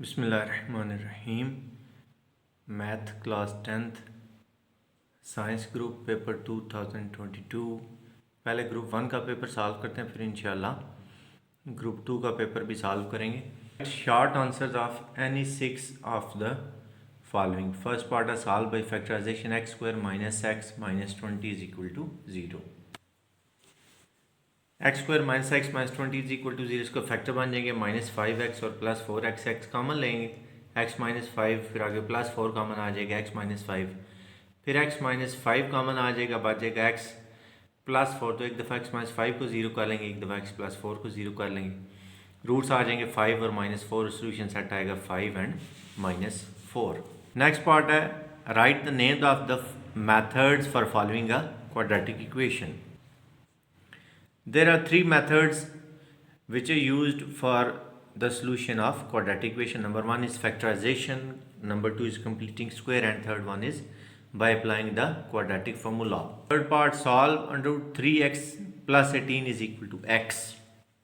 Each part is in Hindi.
बिस्मिल्लाहिर्रहमानिर्रहीम। Math class 10th science group paper 2022। पहले ग्रुप 1 का पेपर सॉल्व करते हैं, फिर इंशाल्लाह ग्रुप 2 का पेपर भी सॉल्व करेंगे। Short answers of any 6 of the following. First part है solve by factorization x square minus x minus 20 is equal to 0। X square minus x minus 20 is equal to 0, इसको फैक्टर बन जाएंगे -5x और +4x। एक्स कॉमन लेंगे, x -5, फिर आगे +4 कॉमन आ जाएगा x -5, फिर x -5 कॉमन आ जाएगा, बच जाएगा x +4। तो एक दफ़ा x -5 को 0 कर लेंगे, एक दफ़ा x +4 को 0 कर लेंगे। रूट्स आ जाएंगे 5 और -4, सोल्यूशन सेट आएगा 5 एंड -4। नेक्स्ट पार्ट है right the name of the methods for following a quadratic equation. There are three methods which are used for the solution of quadratic equation. Number one is factorization, number two is completing square, and third one is by applying the quadratic formula. Third part, solve under 3x plus 18 is equal to x.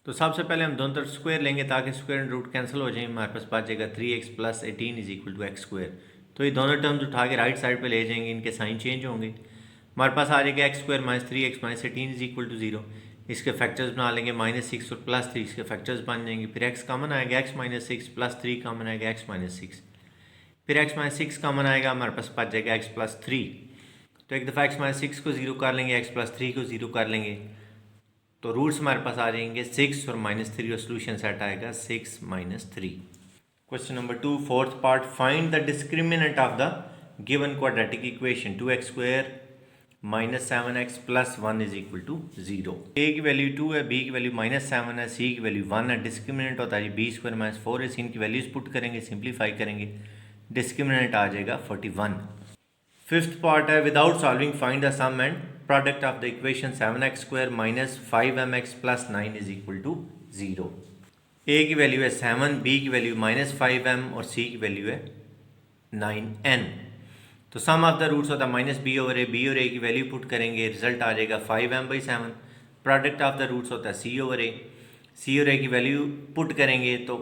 तो सबसे पहले हम दोनों तरफ स्क्वायर लेंगे ताकि स्क्वायर एंड रूट कैंसिल हो जाए। हमारे पास बच जाएगा 3x plus 18 is equal to X square. तो ये दोनों टर्म्स उठा के राइट साइड पे ले जाएंगे, इनके साइन चेंज होंगे। हमारे पास आ जाएगा X square minus 3x minus 18 is equal to 0। इसके फैक्टर्स बना लेंगे -6 और +3, इसके फैक्टर्स बन जाएंगे। फिर x कॉमन आएगा, x -6 +3 कॉमन आएगा, x -6, फिर x -6 कॉमन आएगा, हमारे पास बच जाएगा x +3। तो एक दफ़ा x -6 को 0 कर लेंगे, x +3 को 0 कर लेंगे, तो रूट्स हमारे पास आ जाएंगे 6 और -3 और सोल्यूशन सेट आएगा 6 -3। Question number 2, fourth part, find the discriminant of the given quadratic equation 2x² -7x + 1 is equal to 0। a की वैल्यू 2 है, b की वैल्यू -7 है, c की वैल्यू 1 है। डिस्क्रिमिनेंट होता है b² - 4 है। इनकी वैल्यूज पुट करेंगे, सिंप्लीफाई करेंगे, डिस्क्रिमिनेंट आ जाएगा 41। फिफ्थ पार्ट है without solving find the sum and product of the equation 7x² - 5mx + 9 is equal to 0। a की वैल्यू है 7, b की वैल्यू -5m और c की वैल्यू है 9n। तो सम ऑफ द रूट्स होता है -b/a, b और a की वैल्यू पुट करेंगे, रिजल्ट आ जाएगा 5m/7। Product of the roots होता है c/a, c और a की वैल्यू पुट करेंगे तो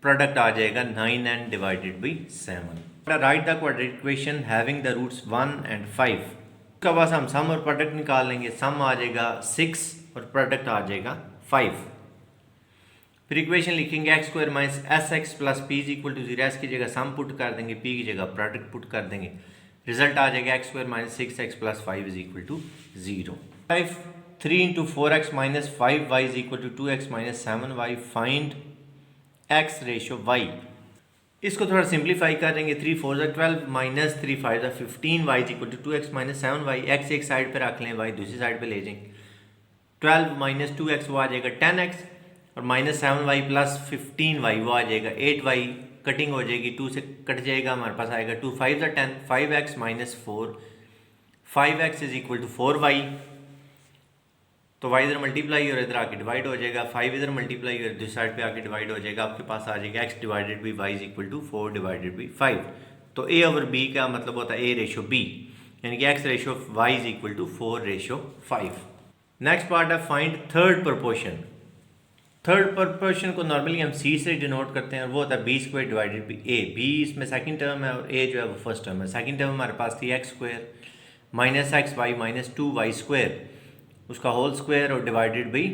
प्रोडक्ट आ जाएगा 9n divided by 7। Write the quadratic equation having the roots 1 and 5। उसके बाद हम सम और प्रोडक्ट निकाल लेंगे, सम आ जाएगा 6 और प्रोडक्ट आ जाएगा 5। फिर इक्वेशन लिखेंगे x² - sx + p = 0। s की जगह सम पुट कर देंगे, p की जगह प्रोडक्ट पुट कर देंगे, रिजल्ट आ जाएगा x² - 6x + 5 = 0। 3 × 4x - 5y = 2x - 7y। Find x ratio y। इसको थोड़ा सिंप्लीफाई करेंगे, 3 4 = 12 - 3 5 = 15y = 2x - 7y। x एक साइड पे रख लें, y दूसरी साइड पे ले जाएंगे। 12 - 2x वो आ जाएगा 10x और -7y + 15y वो आ जाएगा 8y। कटिंग हो जाएगी, 2 से कट जाएगा, हमारे पास आएगा 2 5 = 10, 5x - 4, 5x = 4y। तो y इधर मल्टीप्लाई और इधर आके डिवाइड हो जाएगा, 5 इधर मल्टीप्लाई और दूसरी साइड पे आके डिवाइड हो जाएगा। आपके पास आ जाएगा x divided by y = 4 divided by 5। तो a/b का मतलब होता है a रेशो b, यानी कि x ratio y = 4:5। Next part है find third proportion. Third proportion को नॉर्मली हम c से डिनोट करते हैं और वो होता है b² divided by a। b इसमें सेकंड टर्म है और a जो है वो फर्स्ट टर्म है। सेकंड टर्म हमारे पास थी x² - xy - 2y², उसका होल स्क्वायर और divided by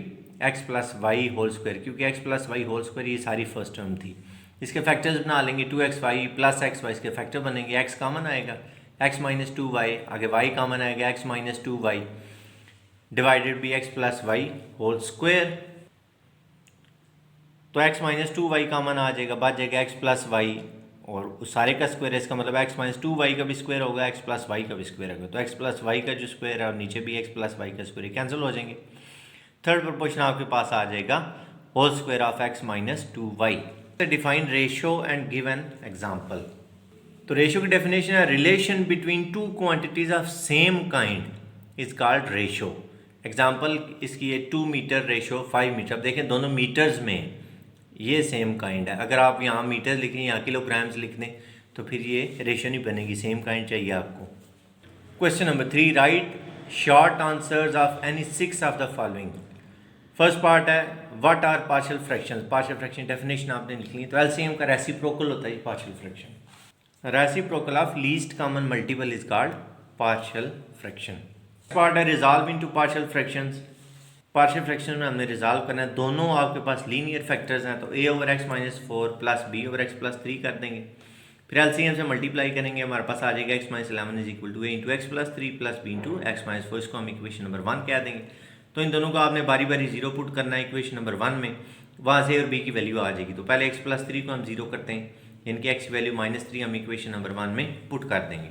x + y whole square, क्योंकि x + y होल स्क्वायर ये सारी फर्स्ट टर्म थी। इसके फैक्टर्स बना लेंगे, 2xy + xy, इसके फैक्टर बनेंगे, x कॉमन आएगा, x - 2y, आगे y कॉमन आएगा, x - 2y divided by x + y whole square. तो x - 2y कॉमन आ जाएगा, बच जाएगा x + y और उस सारे का स्क्वायर है, इसका मतलब x - 2y का भी स्क्वायर होगा, x + y का भी स्क्वायर होगा। तो x + y का जो स्क्वायर है और नीचे भी x + y का स्क्वायर कैंसिल हो जाएंगे। थर्ड प्रोपोर्शन आपके पास आ जाएगा whole square of x - 2y। Define ratio and give an example. तो रेशो की डेफिनेशन है relation between two quantities of same kind is called ratio. Example इसकी है 2 मीटर रेशो 5 मीटर। अब देखें दोनों मीटर्स में ये सेम काइंड है। अगर आप यहाँ मीटर लिख लें, यहाँ किलोग्राम्स लिख दें तो फिर ये रेशो नहीं बनेगी, सेम काइंड चाहिए आपको। Question number 3, write short answers of any 6 of the following. First part है what are partial fractions. Partial fraction definition आपने लिख ली। तो एलसीएम का रेसिप्रोकल होता है partial fraction. Reciprocal of least common multiple is called partial fraction. Part है resolve into partial fractions. Partial fraction में हमने रिजॉल्व करना है। दोनों आपके पास लीनियर फैक्टर्स हैं, तो A over x minus 4 plus B over x plus 3 कर देंगे। फिर एलसीएम से मल्टीप्लाई करेंगे, हमारे पास आ जाएगा X minus 11 is equal to A into x plus 3 plus B into X minus 4। इसको हम इक्वेशन नंबर 1 कह देंगे। तो इन दोनों को आपने बारी बारी जीरो पुट करना है इक्वेशन नंबर 1 में, वहाँ से और बी की वैल्यू आ जाएगी। तो पहले एक्स प्लस 3 को हम जीरो करते हैं, यानी कि एक्स की वैल्यू माइनस 3 हम इक्वेशन नंबर 1 में पुट कर देंगे।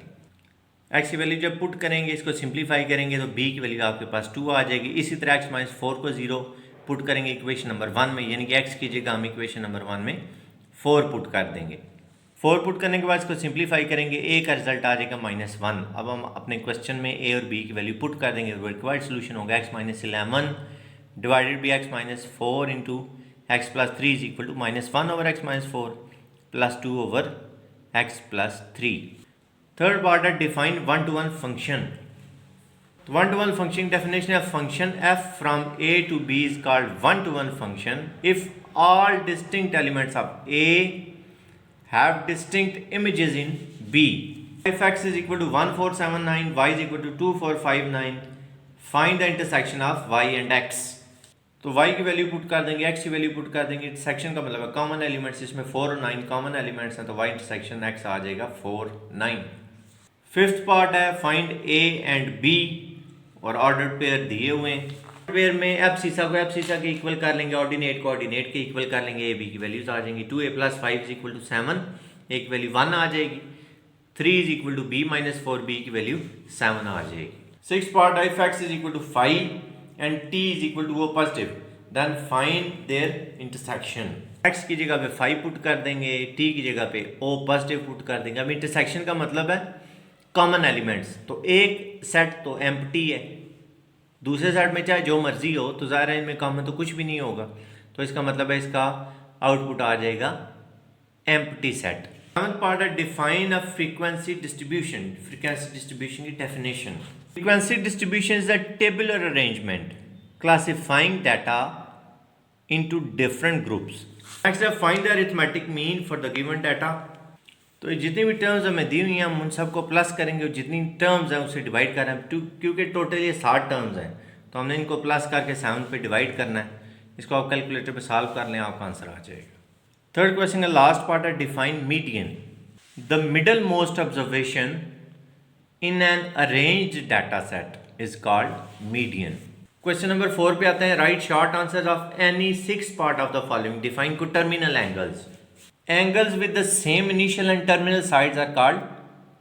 एक्स की वैल्यू जब पुट करेंगे, इसको सिंप्लीफाई करेंगे, तो बी की वैल्यू आपके पास 2 आ जाएगी। इसी तरह एक्स माइनस 4 को जीरो पुट करेंगे इक्वेशन नंबर 1 में, यानी कि एक्स की जगह हम इक्वेशन नंबर 1 में 4 पुट कर देंगे। 4 पुट करने के बाद इसको सिंप्लीफाई करेंगे, ए का रिजल्ट आ जाएगा -1। अब हम अपने क्वेश्चन में ए और बी की वैल्यू पुट कर देंगे। रिक्वायर्ड सोल्यूशन होगा x minus 11 divided by x minus 4 into x plus 3 is equal to -1 over x minus 4 plus 2 over x plus 3। Third part है define one to one function. One to one function definition है function f from a to b is called one to one function if all distinct elements of a have distinct images in b. If x is equal to 1479, y is equal to 2459, find the intersection of y and x. तो y की वैल्यू पुट कर देंगे, x की वैल्यू पुट कर देंगे। इंटरसेक्शन का मतलब है कॉमन एलिमेंट्स, इसमें 4 और 9 कॉमन एलिमेंट्स हैं, तो y इंटरसेक्शन x आ जाएगा 4 9। फिफ्थ पार्ट है फाइंड a एंड b और ऑर्डर्ड पेयर दिए हुए हैं। पेयर में एब्सिसा को एब्सिसा के इक्वल कर लेंगे, ऑर्डिनेट को ऑर्डिनेट के इक्वल कर लेंगे, ए बी की वैल्यूज आ जाएंगी। 2a plus 5 is equal to 7, एक वैल्यू 1 आ जाएगी। 3 is equal to b minus 4, b की वैल्यू 7 आ जाएगी। सिक्स पार्ट है if x is equal to 5 and t is equal to o positive then find their intersection. x की जगह पे 5 पुट कर देंगे, t की जगह पे o पॉजिटिव पुट कर देंगे। अब इंटरसेक्शन का मतलब है कॉमन एलिमेंट्स, तो एक सेट तो एम्प्टी है, दूसरे सेट में चाहे जो मर्जी हो, तो ज़ाहिर है इनमें कॉमन तो कुछ भी नहीं होगा, तो इसका मतलब है इसका आउटपुट आ जाएगा एम्प्टी सेट। सेवंथ पार्ट है define a frequency distribution. Frequency distribution की definition, frequency distribution is a tabular arrangement classifying data into different groups. Next है find the arithmetic mean for the given data. तो जितनी भी टर्म्स हमें दी हुई हैं हम उन सबको प्लस करेंगे और जितनी टर्म्स हैं उसे डिवाइड कर रहे हैं, क्योंकि टोटल ये 60 टर्म्स हैं, तो हमने इनको प्लस करके 7 पे डिवाइड करना है। इसको आप कैलकुलेटर पे सॉल्व कर लें, आपका आंसर आ जाएगा। थर्ड क्वेश्चन का लास्ट पार्ट है define median. The middle most observation in an arranged data set is called median. Question number 4 पे आते हैं, right short answer of any 6 part of the following. Define coterminal angles. Angles with the same initial and terminal sides are called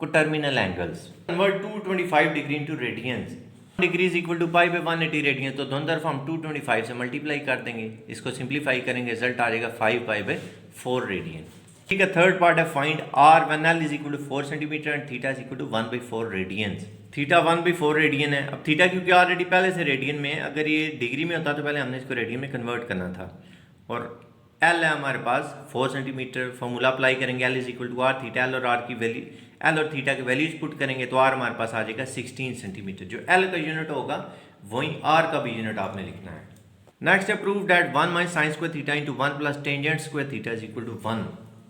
coterminal angles. Convert 225 degree into radians. Degree is equal to pi by 180 radians. तो दोनों तरफ हम 225 से मल्टीप्लाई कर देंगे, इसको सिंप्लीफाई करेंगे, रिजल्ट आ जाएगा 5 पाई बाई 4 रेडियन। ठीक है, थर्ड पार्ट है find r when l is equal to 4 centimetre and theta is equal to 1 by 4 radians. Theta 1 by 4 radian है। अब थीटा क्योंकि ऑलरेडी पहले से रेडियन में है, अगर ये डिग्री में होता तो पहले हमने इसको रेडियन में कन्वर्ट करना था। और एल है हमारे पास 4 सेंटीमीटर, फॉर्मूला अप्लाई करेंगे, L is equal to R theta. L और आर की वैल्यू, एल और थीटा की वैल्यूज पुट करेंगे तो आर हमारे पास आ जाएगा 16 सेंटीमीटर। जो एल का यूनिट होगा वहीं आर का भी यूनिट आपने लिखना है। नेक्स्ट है prove that 1 minus sine square theta into 1 plus tangent square theta is equal to 1।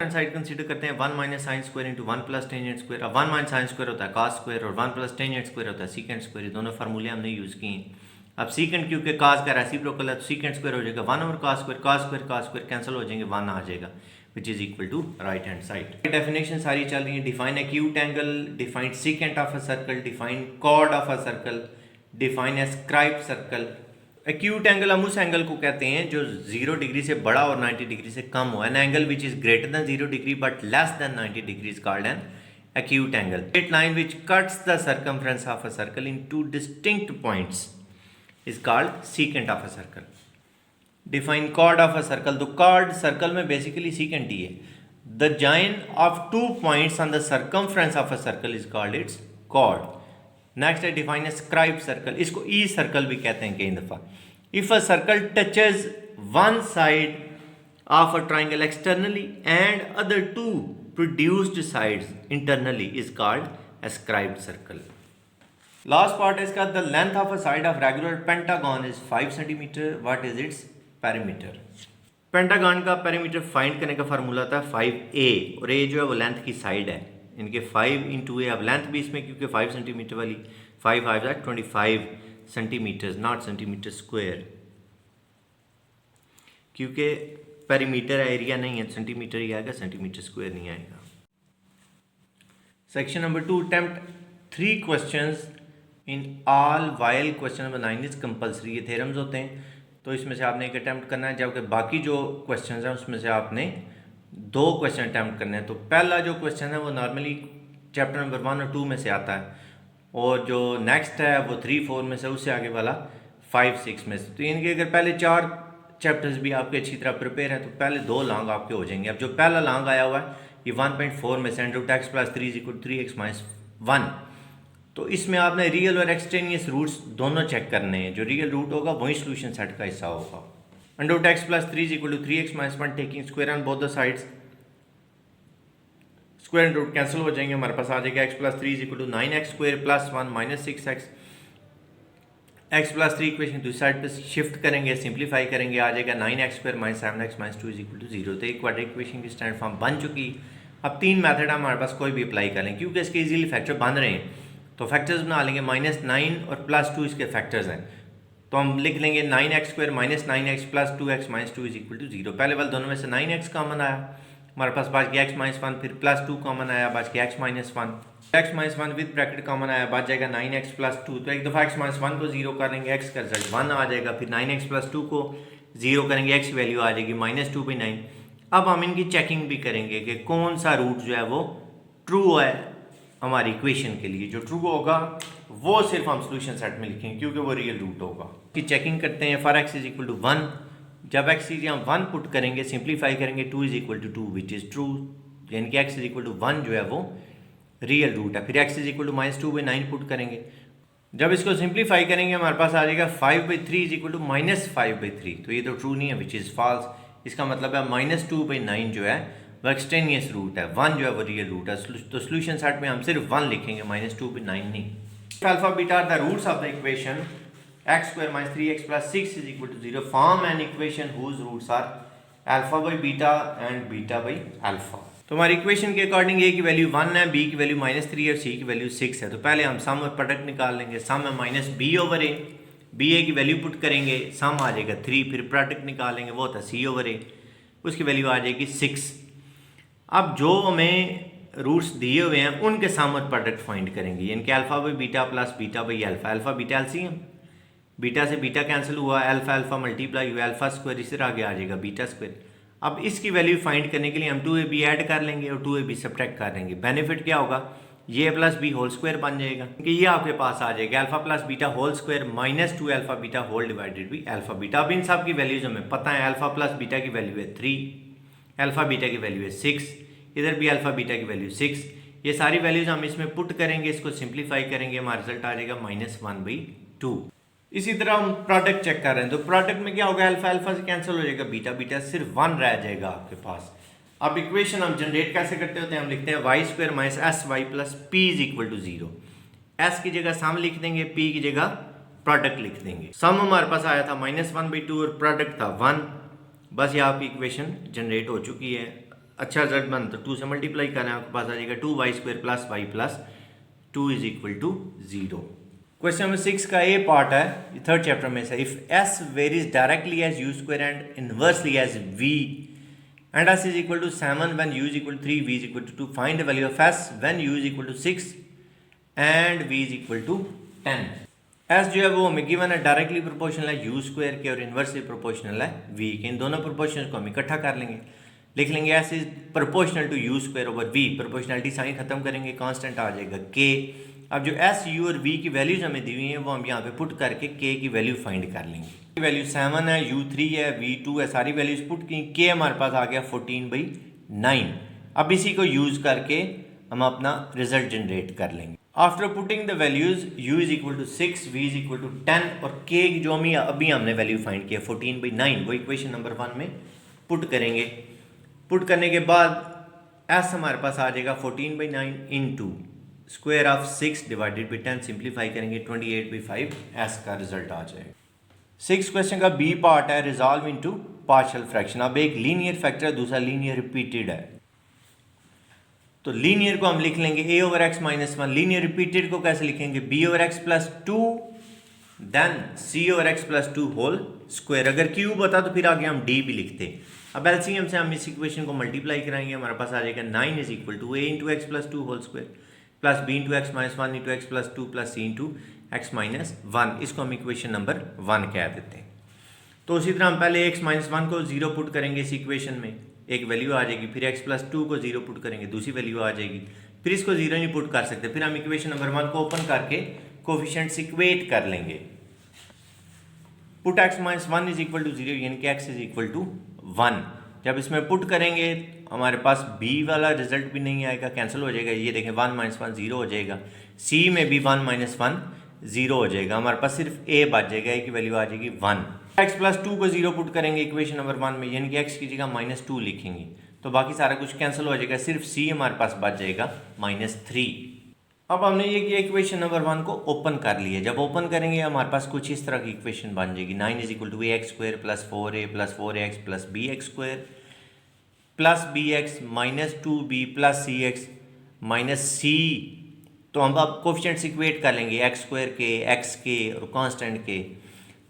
Side consider करते हैं 1 minus sine square into 1 plus tangent square. अब 1 माइनस साइन स्क्वायर होता है कॉस स्क्वायर और 1 प्लस टेंजेंट स्क्वायर होता है सीकेंट स्क्वायर। ये दोनों फार्मूले हमने यूज़ किए हैं। अब सीकेंट क्योंकि कास का रेसिप्रोकल है तो सीकेंट स्क्वायर हो जाएगा 1 ओवर कास स्क्वायर कैंसिल हो जाएंगे, 1 आ जाएगा which is equal to right hand side. Definition सारी चल रही है। Define acute angle, define secant of a circle, define chord of a circle, define escribed circle. Acute angle हम उस एंगल को कहते हैं जो 0 डिग्री से बड़ा और 90 डिग्री से कम हो। An angle which is greater than 0 degree but less than 90 degree is called an acute angle. Straight line which cuts the circumference of a circle in 2 distinct points is called secant of a circle. Define chord of a circle. तो chord circle में basically secant ही है. The join of 2 points on the circumference of a circle is called its chord. Next है define a scribed circle. इसको E circle भी कहते हैं कई दफ़ा. If a circle touches one side of a triangle externally and other two produced sides internally is called ascribed circle. Last part है इसका, the length of a side of regular pentagon is 5 centimetre, what is its perimeter. Pentagon का पेरीमीटर फाइंड करने का फार्मूला था 5a, और a जो है वो लेंथ की साइड है इनके 5 इंटू ए। अब लेंथ भी इसमें क्योंकि 5 सेंटीमीटर वाली 5 5 है 25 सेंटीमीटर, नॉट सेंटीमीटर स्क्वायर, क्योंकि पेरीमीटर एरिया नहीं है, सेंटीमीटर ही आएगा, सेंटीमीटर स्क्वायर नहीं आएगा। Section number 2, attempt 3 questions in all while question number 9 is compulsory. ये थ्योरम्स होते हैं, तो इसमें से आपने एक अटैम्प्ट करना है, जबकि बाकी जो क्वेश्चंस हैं उसमें से आपने 2 क्वेश्चन अटैम्प्ट करने हैं। तो पहला जो क्वेश्चन है वो नॉर्मली चैप्टर नंबर 1 और 2 में से आता है, और जो नेक्स्ट है वो 3 4 में से, उससे आगे वाला 5 6 में से। तो इनके अगर पहले 4 चैप्टर्स भी आपके अच्छी तरह प्रिपेयर हैं तो पहले 2 लॉन्ग आपके हो जाएंगे। अब जो पहला लॉन्ग आया हुआ है ये 1.4 में से √x + 3 = 3x - 1, तो इसमें आपने रियल और एक्सटेनियस रूट्स दोनों चेक करने हैं। जो रियल रूट होगा वही सोल्यूशन सेट का हिस्सा होगा। √x + 3 = 3x - 1, taking square on both the sides, square root cancel हो जाएंगे, हमारे पास आ जाएगा x + 3 = 9x² + 1 - 6x। x + 3 equation दूसरी साइड पे शिफ्ट करेंगे, सिंप्लीफाई करेंगे, आ जाएगा 9x² - 7x - 2 = 0। तो एक क्वाड्रेटिक इक्वेशन की स्टैंडर्ड फॉर्म बन चुकी। अब 3 मेथड हमारे पास कोई भी अप्लाई कर लें, क्योंकि इसके इजीली फैक्टर बन रहे हैं, तो फैक्टर्स बना लेंगे। -9 और +2 इसके फैक्टर्स हैं, तो हम लिख लेंगे 9x² - 9x + 2x - 2 = 0। पहले वाले दोनों में से 9x कॉमन आया, हमारे पास बच गया x - 1, फिर +2 कॉमन आया, बच गया x - 1, x - 1 with bracket common आया, बच जाएगा 9x + 2। तो एक दफ़ा x - 1 को 0 कर लेंगे, x का रिजल्ट 1 आ जाएगा। फिर 9x + 2 को 0 करेंगे, x वैल्यू आ जाएगी -2/9। अब हम इनकी चेकिंग भी करेंगे कि कौन सा रूट जो है वो ट्रू है हमारी इक्वेशन के लिए। जो ट्रू होगा वो सिर्फ हम सोल्यूशन सेट में लिखेंगे, क्योंकि वो रियल रूट होगा। की चेकिंग करते हैं। फॉर x = 1, जब x हम 1 पुट करेंगे, सिंप्लीफाई करेंगे, 2 = 2 विच इज़ ट्रू, यानी कि x = 1 जो है वो रियल रूट है। फिर x = -2/9 पुट करेंगे, जब इसको सिंप्लीफाई करेंगे हमारे पास आ जाएगा 5/3 = -5/3। तो ये तो ट्रू नहीं है, विच इज़ फॉल्स। इसका मतलब है -2/9 जो है वो एक्सटेनियस रूट है, 1 जो है वो रियल रूट है। तो सोल्यूशन सेट में हम सिर्फ 1 लिखेंगे, -2/9 नहीं। Alpha beta are the roots of the equation x² - 3x + 6 = 0, form an equation whose roots are α/β and β/α। तो हमारी इक्वेशन के अकॉर्डिंग a की वैल्यू 1 है, b की वैल्यू -3 है और c की वैल्यू 6 है। तो पहले हम सम और प्रोडक्ट निकाल लेंगे। सम है -b/a, ba की वैल्यू पुट करेंगे, सम आ जाएगा 3, फिर प्रोडक्ट निकालेंगे, वो होता है c/a, उसकी वैल्यू आ जाएगी 6। अब जो हमें रूट्स दिए हुए हैं उनके सम और प्रोडक्ट फाइंड करेंगे, यानी कि α/β + β/α। अल्फा बीटा एलसीएम, बीटा से बीटा कैंसिल हुआ, अल्फा मल्टीप्लाई हुआ, α² इस तरह आगे आ जाएगा β²। अब इसकी वैल्यू फाइंड करने के लिए हम 2ab ऐड कर लेंगे और 2ab सब्ट्रैक्ट कर लेंगे। बेनिफिट क्या होगा, ये +b² बन जाएगा, क्योंकि ये आपके पास आ जाएगा α + β² - 2α/β α/β। अब इन सब की वैल्यूज हमें पता है, α + β की वैल्यू है 3, α/β की वैल्यू है 6, इधर भी α/β की वैल्यू 6। ये सारी वैल्यूज हम इसमें पुट करेंगे, इसको सिंप्लीफाई करेंगे, हमारा रिजल्ट आ जाएगा -1/2। इसी तरह हम प्रोडक्ट चेक कर रहे हैं, तो प्रोडक्ट में क्या होगा, अल्फा से कैंसिल हो जाएगा, बीटा सिर्फ 1 रह जाएगा आपके पास। अब इक्वेशन हम जनरेट कैसे करते होते हैं, हम लिखते हैं y² - sy + p = 0। s की जगह सम लिख देंगे, p की जगह प्रोडक्ट लिख देंगे। सम हमारे पास आया था -1/2 और प्रोडक्ट था 1। बस ये आपकी इक्वेशन जनरेट हो चुकी है। अच्छा रिजल्ट बन तो 2 से मल्टीप्लाई करना है, आपके पास आ जाएगा 2y² + y + 2 = 0। क्वेश्चन नंबर 6 का ए पार्ट है, ये 3rd चैप्टर में से। If s varies directly as u² and inversely as v and s = 7 when u = 3, v = 2, find the value of s when u = 6 and v = 10। s जो है वो हमें गिवन है, डायरेक्टली प्रोपोर्शनल है u² के और इनवर्सली प्रोपोर्शनल है v के। इन दोनों प्रोपोर्शनल को हम इकट्ठा कर लेंगे, लिख लेंगे s is proportional to u²/v। Proportionality sign खत्म करेंगे, कांस्टेंट आ जाएगा k। अब जो s, u और v की वैल्यूज हमें दी हुई हैं वो हम यहाँ पे पुट करके k की वैल्यू फाइंड कर लेंगे। वैल्यू 7 है, u 3 है, v 2 है, सारी वैल्यूज पुट की, k हमारे पास आ गया 14/9। अब इसी को यूज करके हम अपना रिजल्ट जनरेट कर लेंगे। After putting the values u = 6, v = 10 और k जो हम अभी हमने वैल्यू फाइंड किया 14/9, वो इक्वेशन नंबर 1 में पुट करेंगे। पुट करने के बाद s हमारे पास आ जाएगा 14/9 × square of 6 divided by 10 simplify करेंगे 28/5 एस का रिजल्ट आ जाएगा। 6 क्वेश्चन का बी पार्ट है रिजॉल्व इनटू पार्शियल फ्रैक्शन। अब एक लीनियर फैक्टर है, दूसरा लीनियर रिपीटेड है। तो लीनियर को हम लिख लेंगे a over x minus 1, linear repeated को कैसे लिखेंगे b over x plus 2 then c over x plus 2 whole square. अगर क्यूब होता तो फिर आगे हम d भी लिखते। अब एलसीएम से हम इस इक्वेशन को मल्टीप्लाई कराएंगे, हमारे पास आ जाएगा 9 is equal to a into x plus 2 whole square plus b into X minus 1 into x plus 2 plus c into X minus 1। इसको हम इक्वेशन नंबर 1 कह देते हैं। तो उसी तरह हम पहले एक्स माइनस 1 को 0 पुट करेंगे इस इक्वेशन में, एक वैल्यू आ जाएगी। फिर एक्स प्लस 2 को 0 पुट करेंगे, दूसरी वैल्यू आ जाएगी। फिर इसको 0 नहीं पुट कर सकते, फिर हम इक्वेशन नंबर 1 को ओपन करके कोफिशिएंट्स इक्वेट कर लेंगे। Put X minus 1 is equal to 0 यानी कि एक्स इज इक्वल टू 1। जब इसमें पुट करेंगे हमारे पास b वाला रिजल्ट भी नहीं आएगा, कैंसिल हो जाएगा। ये देखें 1 माइनस 1 0 हो जाएगा, c में भी 1 माइनस 1 0 हो जाएगा। हमारे पास सिर्फ a बच जाएगा, a की वैल्यू आ जाएगी 1। एक्स प्लस 2 को 0 पुट करेंगे इक्वेशन नंबर 1 में, यानी कि एक्स की जगह माइनस 2 लिखेंगे, तो बाकी सारा कुछ कैंसिल हो जाएगा, सिर्फ c हमारे पास बच जाएगा -3। अब हमने ये किया इक्वेशन नंबर 1 को ओपन कर लिया। जब ओपन करेंगे हमारे पास कुछ इस तरह की इक्वेशन बन जाएगी। 9 is equal to A x square plus 4a plus 4x plus B x square plus B x minus 2b plus C x minus C. तो हम अब कोफिशिएंट्स इक्वेट कर लेंगे एक्स स्क्वायर के, एक्स के और कांस्टेंट के।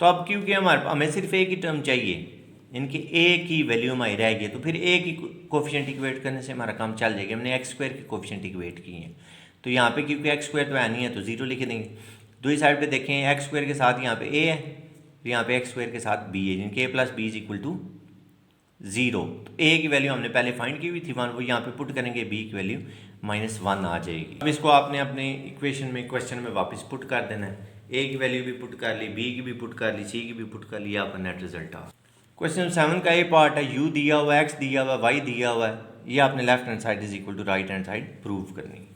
तो अब क्योंकि हमें सिर्फ ए की टर्म चाहिए, इनकी ए की वैल्यू हमारी रह गई, तो फिर ए की कोफिशिएंट इक्वेट करने से हमारा काम चल जाएगा। हमने एक्स स्क्वायर की कोफिशिएंट इक्वेट की है, तो यहाँ पे क्योंकि एक्स स्क्वायर तो है नहीं है तो 0 लिख देंगे। दूसरी साइड पे देखें एक्स स्क्वायर के साथ यहाँ पे ए है, तो यहाँ पे एक्स स्क्वायर के साथ बी है, यानी कि A plus B is equal to 0। तो ए की वैल्यू हमने पहले फाइंड की हुई थी 1, वो यहाँ पे पुट करेंगे, बी की वैल्यू -1 आ जाएगी। अब इसको आपने अपने इक्वेशन में क्वेश्चन में वापस पुट कर देना है। ए की वैल्यू भी पुट कर ली, बी की भी पुट कर ली, सी की भी पुट कर ली, आपका नेट रिजल्ट आ। क्वेश्चन 7 का ये पार्ट है, u दिया हुआ है, x दिया हुआ है, y दिया हुआ है। ये आपने left hand side is equal to right hand side prove करनी है।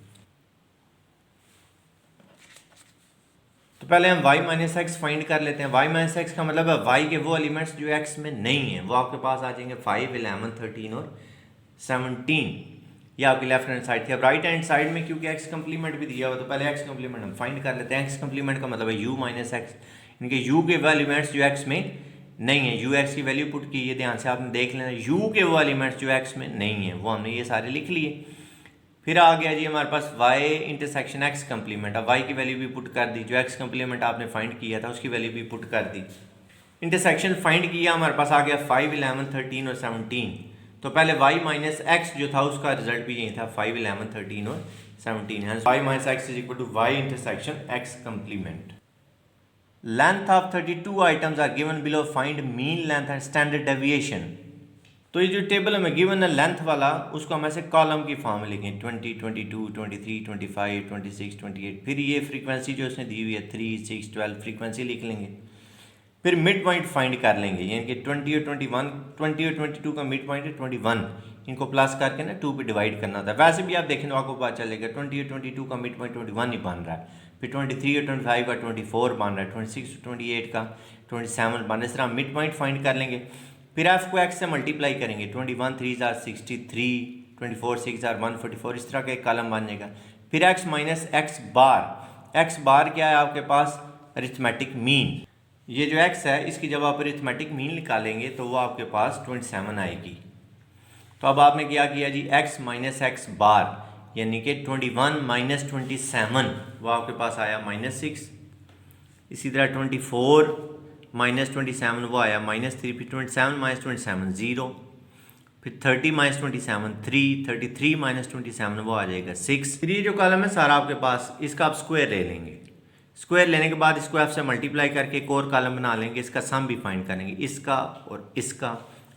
तो पहले हम y माइनस एक्स फाइंड कर लेते हैं। y माइनस एक्स का मतलब है y के वो एलिमेंट्स जो x में नहीं है, वो आपके पास आ जाएंगे 5, 11, 13 और 17। ये आपकी लेफ्ट हैंड साइड थी। अब राइट हैंड साइड में क्योंकि x कम्प्लीमेंट भी दिया हुआ, तो पहले x कम्प्लीमेंट हम फाइंड कर लेते हैं। x कम्प्लीमेंट का मतलब है u माइनस एक्स, इनके u के वो एलिमेंट्स जो x में नहीं है, u x की वैल्यू पुट की, ये ध्यान से आपने देख लेना। u के वो एलिमेंट्स जो x में नहीं है वो हमने ये सारे लिख लिए। फिर आ गया जी हमारे पास y इंटरसेक्शन x कम्प्लीमेंट। अब y की वैल्यू भी पुट कर दी, जो x कम्प्लीमेंट आपने फाइंड किया था उसकी वैल्यू भी पुट कर दी। इंटरसेक्शन फाइंड किया, हमारे पास आ गया 5, 11, 13 और 17। तो पहले y माइनस एक्स जो था उसका रिजल्ट भी यही था, 5, 11, 13 और 17 है। y minus X is equal to y intersection x complement. Length of 32 items are given below, find mean length and standard deviation. तो ये जो टेबल हमें गिवन है लेंथ वाला, उसको हम ऐसे कॉलम की फॉर्म में लिखें 20, 22, 23, 25, 26, 28। फिर ये फ्रीक्वेंसी जो उसने दी हुई है 3, 6, 12 फ्रीक्वेंसी लिख लेंगे। फिर मिड पॉइंट फाइंड कर लेंगे, यानी कि 20 और 21, 20 और 22 का मिड पॉइंट है 21, इनको प्लस करके ना 2 पे डिवाइड करना था। वैसे भी आप देखें तो आपको पता चलेगा 20 और 22 का मिड पॉइंट 21 ही बन रहा है। फिर 23 और 25 का 24 बन रहा है, 26 और 28 का 27 बन रहा है। इस तरह मिड पॉइंट फाइंड कर लेंगे। फिर f को x से मल्टीप्लाई करेंगे, 21 3 आर 63, 24 6 आर 144, इस तरह का एक कॉलम बन जाएगा। फिर x माइनस एक्स बार क्या है आपके पास, अरिथमेटिक मीन। ये जो x है इसकी जब आप अरिथमेटिक मीन निकालेंगे तो वो आपके पास 27 आएगी। तो अब आपने क्या किया जी, x माइनस एक्स बार यानी कि 21 माइनस 27, वो आपके पास आया -6। इसी तरह 24 माइनस 27 वो आया -3। फिर 27 माइनस 27 0। फिर 30 माइनस 27 3, 33 माइनस 27 वो आ जाएगा 6। फिर ये जो कॉलम है सारा आपके पास, इसका आप स्क्वायर ले लेंगे। स्क्वायर लेने के बाद इसको f से मल्टीप्लाई करके एक और कॉलम बना लेंगे, इसका सम भी फाइंड करेंगे, इसका और इसका,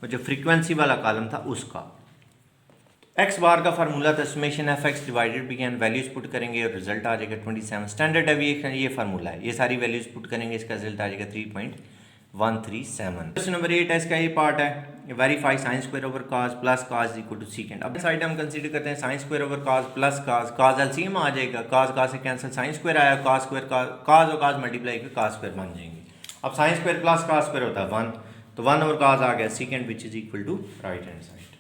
और जो फ्रीक्वेंसी वाला कॉलम था उसका। एक्स बार का फार्मूला था summation F X divided by N, values put करेंगे और रिजल्ट आ जाएगा 27। स्टैंडर्ड डेविएशन ये फार्मूला है, ये सारी वैल्यूज पुट करेंगे, इसका रिजल्ट आ जाएगा 3.137। क्वेश्चन नंबर 8 है, इसका ये पार्ट है, verify sine square over cos plus cos equal to secant. अब साइड हम कंसीडर करते हैं sine square over cos plus cos, cos LCM आ जाएगा, कॉस से कैंसिल, साइन स्क्वायर आया, कॉस स्क्वायर कॉस और कॉस मल्टीप्लाई कर कॉस स्क्वायर बन जाएंगे। अब sine square plus cos square होता है 1, तो 1 ओवर कॉस आ गया secant which is equal to right hand side.